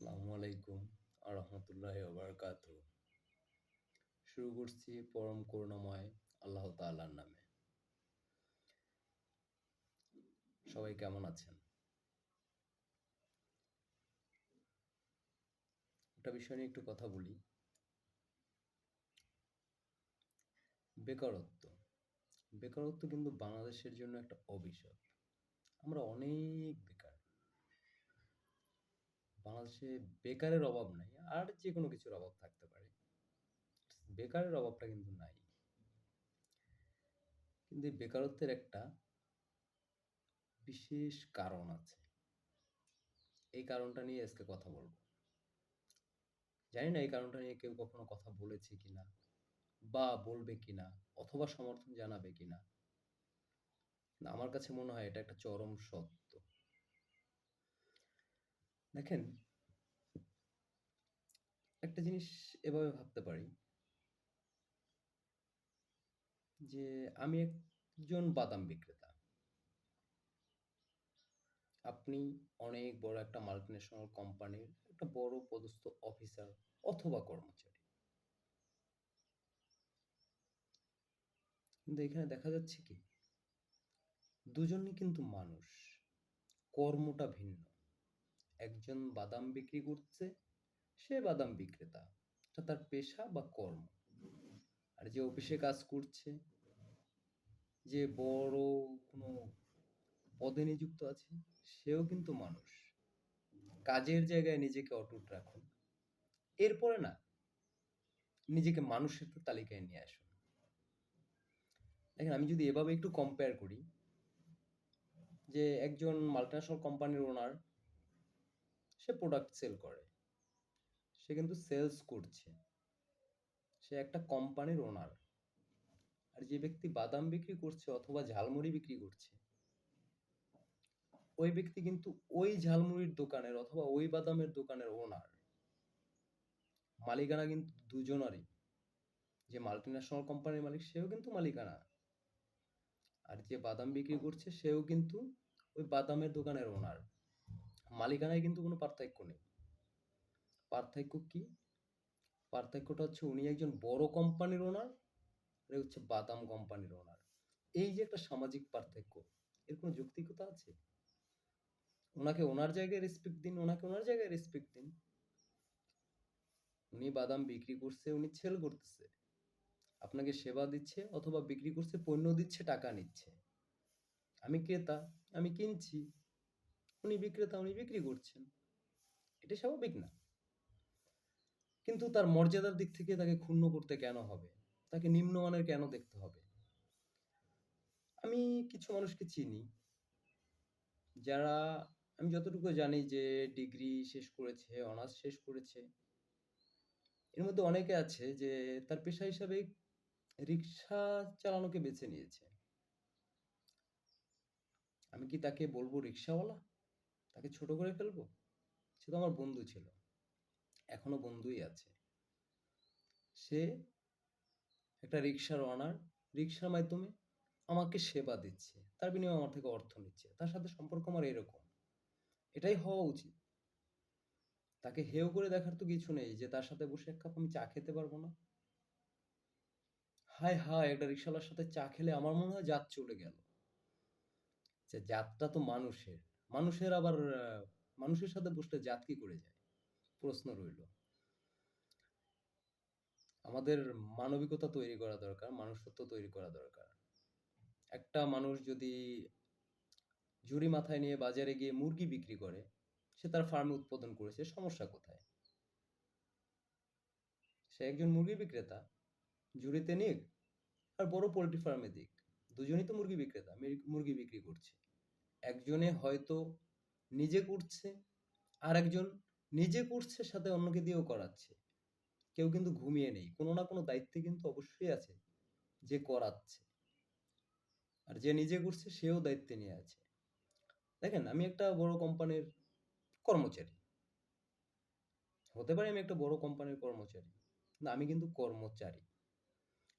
আসসালামু আলাইকুম আরহামতুল্লাহি ওবারাকাতুহু। শুরু করছি পরম করুণাময় আল্লাহ তাআলার নামে। সবাই কেমন আছেন? একটা বিষয় নিয়ে একটু কথা বলি। বেকারত্ব। বেকারত্ব কিন্তু বাংলাদেশের জন্য একটা অভিশাপ। আমরা অনেক বেকার। বাংলাদেশে বেকারের অভাব নাই। আর যেকোনো কিছুর অভাব থাকতে পারে। বেকারের অভাবটা কিন্তু নাই। কিন্তু এই বেকারত্বের একটা বিশেষ কারণ আছে। এই কারণটা নিয়ে আজকে কথা বলব। জানি না এই কারণটা নিয়ে কেউ কখনো কথা বলেছে কিনা বা বলবে কিনা অথবা সমর্থন জানাবে কিনা। না, আমার কাছে মনে হয় এটা একটা চরম সত্য। দেখেন, একটা জিনিস এভাবে ভাবতে পারি যে আমি একজন বাদাম বিক্রেতা। আপনি অনেক বড় একটা মাল্টিন্যাশনাল কোম্পানির একটা বড় পদস্থ অফিসার অথবা কর্মচারী। কিন্তু এখানে দেখা যাচ্ছে কি দুজনই কিন্তু মানুষ, কর্মটা ভিন্ন। একজন বাদাম বিক্রি করছে, সে বাদাম বিক্রেতা, এটা তার পেশা বা কর্ম। আর যে অফিসে কাজ করছে, যে বড় কোনো পদে নিযুক্ত আছে, সেও কিন্তু মানুষ। কাজের জায়গায় নিজেকে অটুট রাখুন, এরপরে না নিজেকে মানুষের তালিকায় নিয়ে আসুন। দেখেন, আমি যদি এভাবে একটু কম্পেয়ার করি যে একজন মাল্টিন্যাশনাল কোম্পানির ওনার, সে প্রোডাক্ট সেল করে, সে কিন্তু সেলস করছে, সে একটা কোম্পানির ওনার। আর যে ব্যক্তি বাদাম বিক্রি করছে অথবা ঝালমুড়ি বিক্রি করছে, ওই ব্যক্তি কিন্তু ওই ঝালমুড়ির দোকানের অথবা ওই বাদামের দোকানের ওনার। মালিকানা কিন্তু দুজনারই। যে মাল্টিন্যাশনাল কোম্পানির মালিক, সেও কিন্তু মালিকানা। আর যে বাদাম বিক্রি করছে, সেও কিন্তু ওই বাদামের দোকানের ওনার। মালিকানায় কিন্তু কোনো পার্থক্য নেই। পার্থক্য কি? পার্থক্যটা হচ্ছে উনি একজন বড় কোম্পানির ওনার, আর হচ্ছে বাদাম কোম্পানির ওনার। এই যে একটা সামাজিক পার্থক্য, এর কোনো যৌক্তিকতা আছে? ওনাকে ওনার জায়গায় রেসপেক্ট দিন, ওনাকে ওনার জায়গায় রেসপেক্ট দিন। উনি বাদাম বিক্রি করছে, উনি সেল করতেছে, আপনাকে সেবা দিচ্ছে অথবা বিক্রি করছে, পণ্য দিচ্ছে, টাকা নিচ্ছে। আমি ক্রেতা, আমি কিনছি, উনি বিক্রেতা, উনি বিক্রি করছেন। এটা স্বাভাবিক না? কিন্তু তার মর্যাদার দিক থেকে তাকে ক্ষুণ্ণ করতে কেন হবে? তাকে নিম্নমানের কেন দেখতে হবে? আমি কিছু মানুষকে চিনি যারা, আমি যতটুকু জানি, যে ডিগ্রি শেষ করেছে, অনার্স শেষ করেছে। এর মধ্যে অনেকে আছে যে তার পেশা হিসাবে রিক্সা চালানোকে বেছে নিয়েছে। আমি কি তাকে বলবো রিক্সাওয়ালা? তাকে ছোট করে ফেলবো? সে তো আমার বন্ধু ছিল, এখনো বন্ধুই আছে। সে একটা রিক্সার ওনার, রিক্সার মাধ্যমে আমাকে সেবা দিচ্ছে, তার বিনিময়ে আমার থেকে অর্থ নিচ্ছে। তার সাথে সম্পর্ক আমার এরকম, এটাই হওয়া উচিত। তাকে হেয় করে দেখার তো কিছু নেই যে তার সাথে বসে এক কাপ আমি চা খেতে পারবো না। হায় হায়, একটা রিক্সাওয়ালার সাথে চা খেলে আমার মনে হয় জাত চলে গেল। যে জাতটা তো মানুষের, মানুষের আবার মানুষের সাথে বসলে জাত কি করে যায়? প্রশ্ন রইল। আমাদের মানবিকতা তৈরি করা দরকার, মানুষত্ব তৈরি করা দরকার। একটা মানুষ যদি ঝুড়ি মাথায় নিয়ে বাজারে গিয়ে মুরগি বিক্রি করে, সে তার ফার্মে উৎপাদন করেছে, সমস্যা কোথায়? সে একজন মুরগি বিক্রেতা, ঝুড়িতে নিক আর বড় পোল্ট্রি ফার্মে দিক, দুজনেই তো মুরগি বিক্রেতা, মুরগি বিক্রি করছে। একজনে হয়তো নিজে করছে, আর একজন নিজে করছে সাথে অন্যকে দিয়েও করাচ্ছে। কেউ কিন্তু ঘুমিয়ে নেই, কোনো না কোনো দায়িত্বে কিন্তু অবশ্যই আছে যে করাচ্ছে। আর যে নিজে করছে সেও দায়িত্বে নিয়ে আছে। দেখেন, আমি একটা বড় কোম্পানির কর্মচারী, হতে পারে আমি একটা বড় কোম্পানির কর্মচারী, না, আমি কিন্তু কর্মচারী।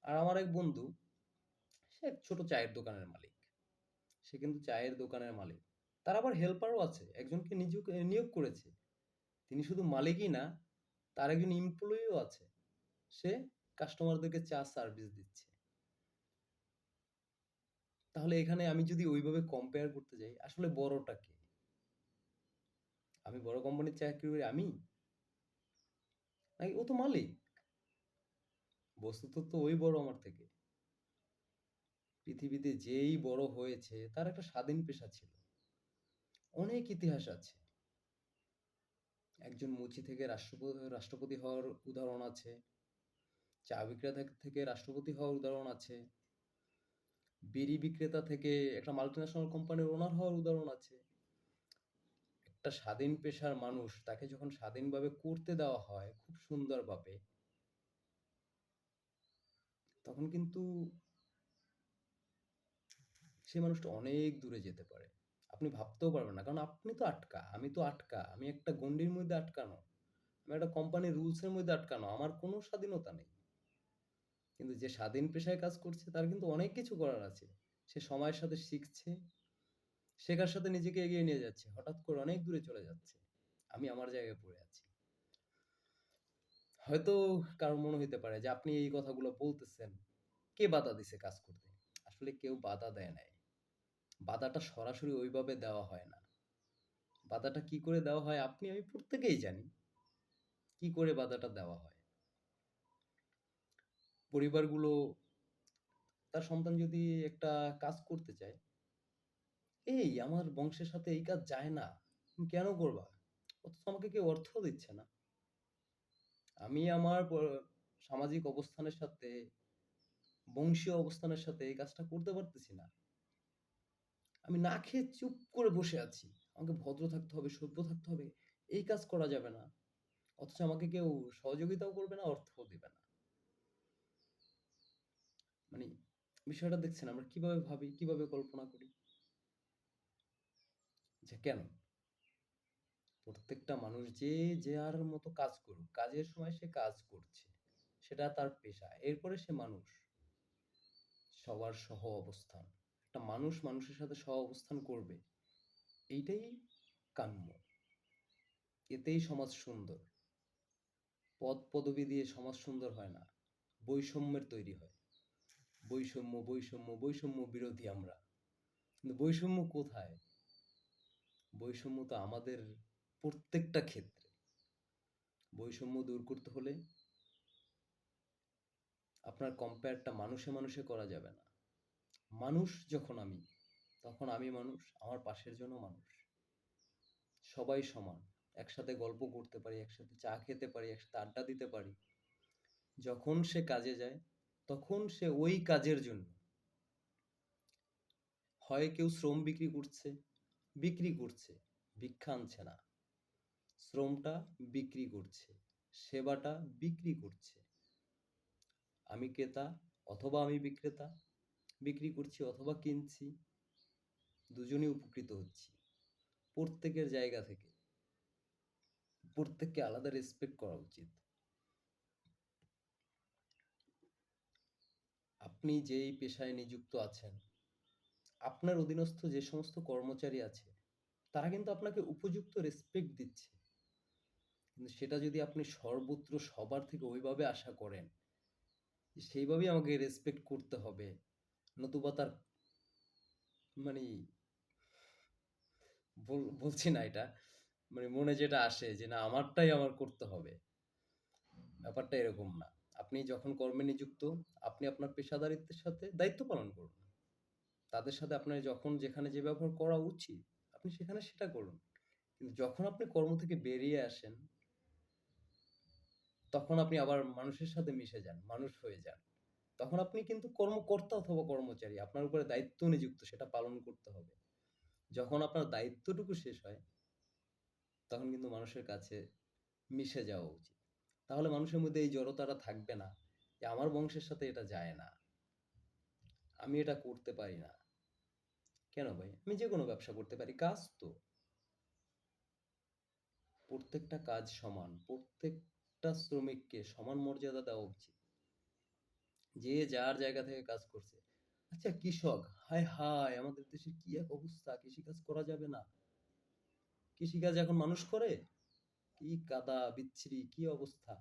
আর আমার এক বন্ধু, সে এক ছোট চায়ের দোকানের মালিক। সে কিন্তু চায়ের দোকানের মালিক, তার আবার হেল্পারও আছে, একজনকে নিয়োগ করেছে। তিনি শুধু মালিকই না, তার একজন এমপ্লয়িও আছে। সে কাস্টমারদেরকে চা সার্ভিস দিচ্ছে। তাহলে এখানে আমি যদি ওইভাবে কম্পেয়ার করতে যাই, আসলে বড়টা কে? আমি বড় কোম্পানির চাকরি করি আমি? নাকি ও তো মালিক? বস্তুত তো ওই বড় আমার থেকে। পৃথিবীতে যেই বড় হয়েছে তার একটা স্বাধীন পেশা ছিল। অনেক ইতিহাস আছে। একজন মুচি থেকে রাষ্ট্রপতি হওয়ার উদাহরণ আছে। চা বিক্রেতা থেকে রাষ্ট্রপতি হওয়ার উদাহরণ আছে। বিড়ি বিক্রেতা থেকে একটা মাল্টিন্যাশনাল কোম্পানির ওনার হওয়ার উদাহরণ আছে। একটা স্বাধীন পেশার মানুষ, তাকে যখন স্বাধীনভাবে করতে দেওয়া হয় খুব সুন্দরভাবে, তখন কিন্তু সেই মানুষটা অনেক দূরে যেতে পারে। আপনি ভাবতেও পারবেন না, কারণ আপনি তো আটকা, আমি তো আটকা, আমি একটা গণ্ডির মধ্যে আটকানো, আমি একটা কোম্পানির রুলসের মধ্যে আটকানো, আমার কোনো স্বাধীনতা নেই। কিন্তু যে স্বাধীন পেশায় কাজ করছে তার কিন্তু অনেক কিছু করার আছে। সে সময়ের সাথে শিখছে, শেখার সাথে নিজেকে এগিয়ে নিয়ে যাচ্ছে, হঠাৎ করে অনেক দূরে চলে যাচ্ছে। আমি আমার জায়গায় পড়ে আছি। হয়তো কারো মনে হইতে পারে যে আপনি এই কথাগুলো বলতেছেন, কে বাধা দিছে কাজ করতে? আসলে কেউ বাধা দেয় নাই। বাধাটা সরাসরি ওইভাবে দেওয়া হয় না। বাধাটা কি করে দেওয়া হয় আপনি আমি প্রত্যেকেই জানি। কি করে বাধাটা দেওয়া হয়? পরিবারগুলো তার সন্তান যদি একটা কাজ করতে চায়, এই আমার বংশের সাথে এই কাজ যায় না, তুমি কেন করবা? অথচ আমাকে কেউ অর্থ দিচ্ছে না। আমি আমার সামাজিক অবস্থানের সাথে, বংশীয় অবস্থানের সাথে এই কাজটা করতে পারতেছি না। আমি না খেয়ে চুপ করে বসে আছি। আমাকে ভদ্র থাকতে হবে, সভ্য থাকতে হবে। এই কাজ করা যাবে না। অথচ আমাকে কেউ সহযোগিতাও করবে না, অর্থও দিবে না। মানে বিষয়টা দেখছেন আমরা কিভাবে ভাবি, কিভাবে কল্পনা করি? যে কেন? প্রত্যেকটা মানুষ যে যার মতো কাজ করুক, কাজের সময় সে কাজ করছে। সেটা তার পেশা। এরপরে সে মানুষ। সবার সহ অবস্থান। একটা মানুষ মানুষের সাথে সহ অবস্থান করবে। এইটাই কাম্য। এতেই সমাজ সুন্দর। পদ পদবি দিয়ে সমাজ সুন্দর হয় না। বৈষম্যের তৈরি হয়। বৈষম্য, বৈষম্য, বৈষম্য বিরোধী আমরা। কিন্তু বৈষম্য কোথায়? বৈষম্য তো আমাদের প্রত্যেকটা ক্ষেত্রে। বৈষম্য দূর করতে হলে আপনার কম্পেয়ারটা মানুষে মানুষে করা যাবে না। মানুষ যখন আমি, তখন আমি মানুষ, আমার পাশের জনও মানুষ। সবাই সমান। একসাথে গল্প করতে পারি, একসাথে চা খেতে পারি, একসাথে আড্ডা দিতে পারি। যখন সে কাজে যায়, তখন সে ওই কাজের জন্য হয় কেউ শ্রম বিক্রি করছে, ভিক্ষা আনছে না। শ্রমটা বিক্রি করছে, সেবাটা বিক্রি করছে। আমি ক্রেতা অথবা আমি বিক্রেতা, বিক্রি করছি অথবা কিনছি, দুজনেই উপকৃত হচ্ছি। প্রত্যেকের জায়গা থেকে প্রত্যেককে আলাদা রেসপেক্ট করা উচিত। আপনি যেই পেশায় নিযুক্ত আছেন, আপনার অধীনস্থ যে সমস্ত কর্মচারী আছে, তারা কিন্তু আপনাকে উপযুক্ত রেসপেক্ট দিচ্ছে। কিন্তু সেটা যদি আপনি সর্বত্র সবার থেকে ওইভাবে আশা করেন যে সেইভাবেই আমাকে রেসপেক্ট করতে হবে, নতুবা তার মানে বলছি না এটা, মানে মনে যেটা আসে যে না আমারটাই আমার করতে হবে, ব্যাপারটা এরকম না। আপনি যখন কর্মে নিযুক্ত, আপনি আপনার পেশাদারিত্বের সাথে দায়িত্ব পালন করুন। তাদের সাথে আপনার যখন যেখানে যে ব্যবহার করা উচিত, আপনি সেখানে সেটা করুন। কিন্তু যখন আপনি কর্ম থেকে বেরিয়ে আসেন, তখন আপনি আবার মানুষের সাথে মিশে যান, মানুষ হয়ে যান। তখন আপনি কিন্তু কর্মকর্তা অথবা কর্মচারী, আপনার উপরে দায়িত্ব নিযুক্ত, সেটা পালন করতে হবে। যখন আপনার দায়িত্বটুকু শেষ হয়, তখন কিন্তু মানুষের কাছে মিশে যাওয়া উচিত। তাহলে মানুষের মধ্যে এই জড়তাটা থাকবে না যে আমার বংশের সাথে এটা যায় না, আমি এটা করতে পারি না। কেন ভাই? আমি যে কোনো ব্যবসা করতে পারি, কাজ তো। প্রত্যেকটা কাজ সমান, প্রত্যেকটা শ্রমিককে সমান মর্যাদা দেওয়া উচিত। যে যার জায়গা থেকে কাজ করছে। আচ্ছা কৃষক, হায় হায় আমাদের দেশের কি এক অবস্থা, কৃষিকাজ করা যাবে না? কৃষিকাজ এখন মানুষ করে? কি কাদা বিচ্ছিরি, কি অবস্থা!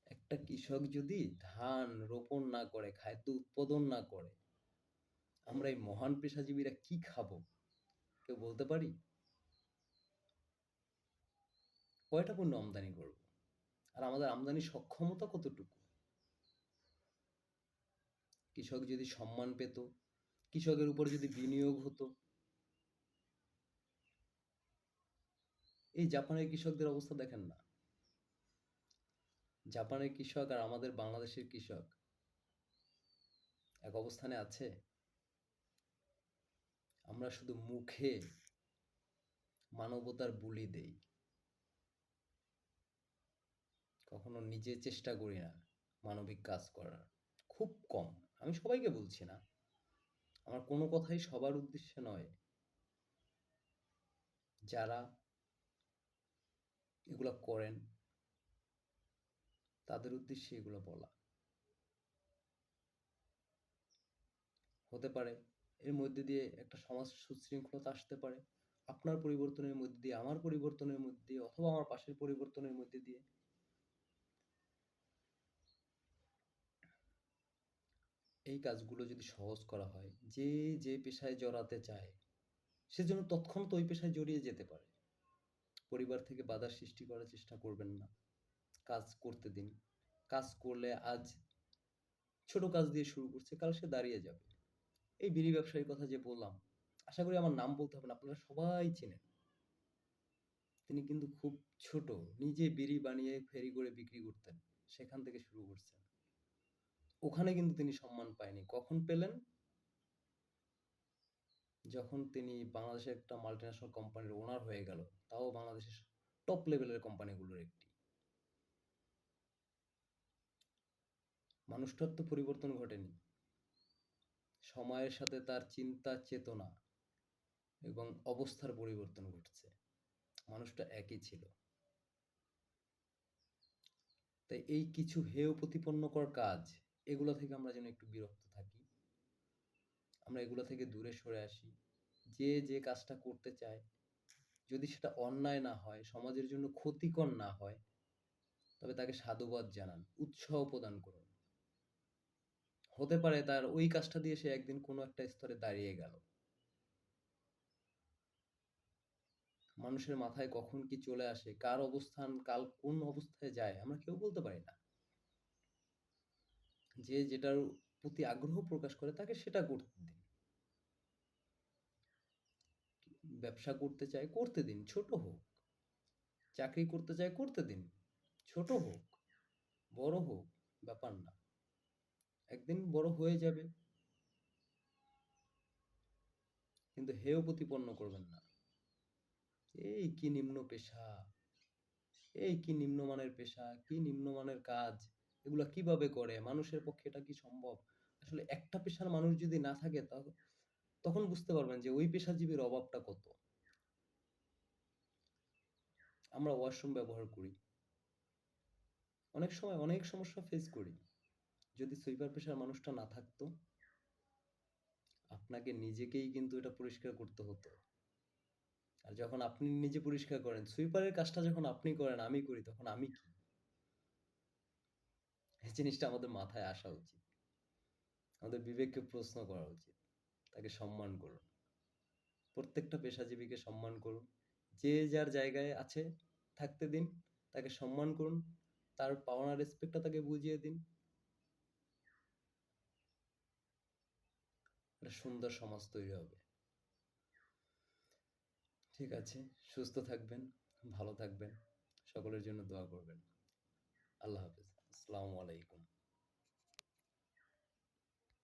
একটা কৃষক যদি ধান রোপণ না করে, খাদ্য উৎপাদন না করে, আমরা এই মহান পেশাজীবীরা কি খাবো? কেউ বলতে পারি? কয়টা পণ্য আমদানি করব? আর আমাদের আমদানির সক্ষমতা কতটুকু? কৃষক যদি সম্মান পেত, কৃষকের উপর যদি বিনিয়োগ হতো, এই জাপানের কৃষকদের অবস্থা দেখেন না। জাপানের কৃষক আর আমাদের বাংলাদেশের কৃষক এক অবস্থানে আছে? আমরা শুধু মুখে মানবতার বুলি দেই, কখনো নিজে চেষ্টা করি না মানবিক কাজ করার। খুব কম। আমি সবাইকে বলছি না, আমার কোনো কথাই সবার উদ্দেশ্যে নয়। যারা এগুলা করেন তাদের উদ্দেশ্যে এগুলো বলা। হতে পারে এর মধ্যে দিয়ে একটা সমাজ সুশৃঙ্খলতা আসতে পারে, আপনার পরিবর্তনের মধ্যে দিয়ে, আমার পরিবর্তনের মধ্যে দিয়ে, অথবা আমার পাশের পরিবর্তনের মধ্যে দিয়ে। এই কাজগুলো যদি সহজ করা হয়, যে যে পেশায় জড়াতে চায় সে যেন তৎক্ষণাৎ ওই পেশায় জড়িয়ে যেতে পারে। পরিবার থেকে বাধার সৃষ্টি করার চেষ্টা করবেন না, কাজ করতে দিন। কাজ করলে আজ ছোট কাজ দিয়ে শুরু করছে, কাল সে দাঁড়িয়ে যাবে। এই বিড়ি ব্যবসায়ীর কথা যে বললাম, আশা করি আমার নাম বলতে হবে না, আপনারা সবাই চেনেন। তিনি কিন্তু খুব ছোট, নিজে বিড়ি বানিয়ে ফেরি করে বিক্রি করতেন, সেখান থেকে শুরু করছেন। ওখানে কিন্তু তিনি সম্মান পায়নি। কখন পেলেন? যখন তিনি বাংলাদেশের একটা মাল্টিন্যাশনাল কোম্পানির ওনার হয়ে গেল, তাও বাংলাদেশের টপ লেভেলের কোম্পানিগুলোর একটি। মানুষটার তো পরিবর্তন ঘটেনি, সময়ের সাথে তার চিন্তা চেতনা এবং অবস্থার পরিবর্তন ঘটছে। মানুষটা একই ছিল। তাই এই কিছু হেয় প্রতিপন্নকর কাজ, এগুলো থেকে আমরা যেন একটু বিরক্ত থাকি, আমরা এগুলো থেকে দূরে সরে আসি। যে যে কাজটা করতে চায়, যদি সেটা অন্যায় না হয়, সমাজের জন্য ক্ষতিকর না হয়, তবে তাকে সাধুবাদ জানান, উৎসাহ প্রদান করুন। হতে পারে তার ওই কাজটা দিয়ে সে একদিন কোনো একটা স্তরে দাঁড়িয়ে গেল। মানুষের মাথায় কখন কি চলে আসে, কার অবস্থান কাল কোন অবস্থায় যায়, আমরা কেউ বলতে পারি না। যে যেটার প্রতি আগ্রহ প্রকাশ করে তাকে সেটা করতে দিন। ব্যবসা করতে চায় করতে দিন, ছোট হোক। চাকরি করতে চায় করতে দিন, ছোট হোক বড় হোক, ব্যাপার না, একদিন বড় হয়ে যাবে। কিন্তু হেয় প্রতিপন্ন করবেন না। এই কি নিম্ন পেশা, এই কি নিম্নমানের পেশা, কি নিম্নমানের কাজ, এগুলা কিভাবে করে, মানুষের পক্ষে এটা কি সম্ভব? আসলে একটা পেশার মানুষ যদি না থাকে, তখন বুঝতে পারবেন যে ওই পেশাজীবীর অভাবটা কত। আমরা ওয়াশরুম ব্যবহার করি, অনেক সময় অনেক সমস্যা ফেস করি। যদি সুইপার পেশার মানুষটা না থাকতো, আপনাকে নিজেকেই কিন্তু এটা পরিষ্কার করতে হতো। আর যখন আপনি নিজে পরিষ্কার করেন, সুইপারের কাজটা যখন আপনি করেন, আমি করি, তখন আমি কি? এই জিনিসটা আমাদের মাথায় আসা উচিত। আমাদের বিবেককে প্রশ্ন করা উচিত। তাকে সম্মান করুন। প্রত্যেকটা পেশাজীবীকে সম্মান করুন। যে যার জায়গায় আছে থাকতে দিন, তাকে সম্মান করুন, তার পাওনা রেসপেক্টটা তাকে বুঝিয়ে দিন। একটা সুন্দর সমাজ তৈরি হবে। ঠিক আছে, সুস্থ থাকবেন, ভালো থাকবেন, সকলের জন্য দোয়া করবেন। আল্লাহ হাফেজ। আসসালামু আলাইকুম।